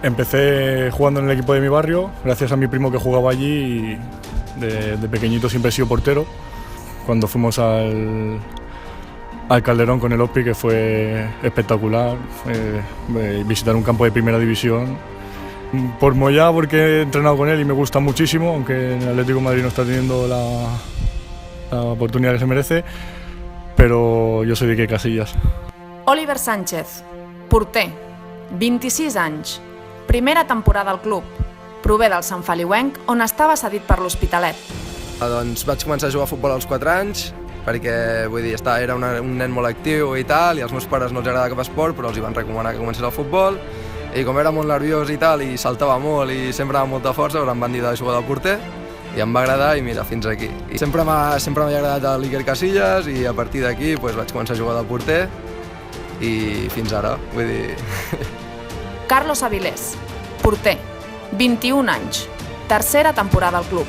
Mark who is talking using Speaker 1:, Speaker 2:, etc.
Speaker 1: Empecé jugando en el equipo de mi barrio, gracias a mi primo que jugaba allí y de pequeñito siempre he sido portero. Cuando fuimos al Calderón con el OSPI, que fue espectacular, visitar un campo de primera división. Por Moyá, porque he entrenado con él y me gusta muchísimo, aunque en el Atlético de Madrid no está teniendo la oportunidad que se merece, però jo soy d'Iker Casillas.
Speaker 2: Oliver Sánchez, porter, 26 anys, primera temporada al club, prové del Sant Feliuenc, on estava cedit per l'Hospitalet.
Speaker 3: Doncs vaig començar a jugar a futbol als 4 anys, perquè vull dir, era un nen molt actiu i tal, i als meus pares no els agradava cap esport, però els hi van recomanar que comencés al futbol, i com era molt nerviós i tal, i saltava molt i sempre amb molta força, em van dir de jugar de porter, i em va agradar i mira, fins aquí. I sempre m'ha agradat l'Iker Casillas i a partir d'aquí vaig començar a jugar de porter i fins ara, vull dir...
Speaker 2: Carlos Avilés, porter, 21 anys, tercera temporada al club.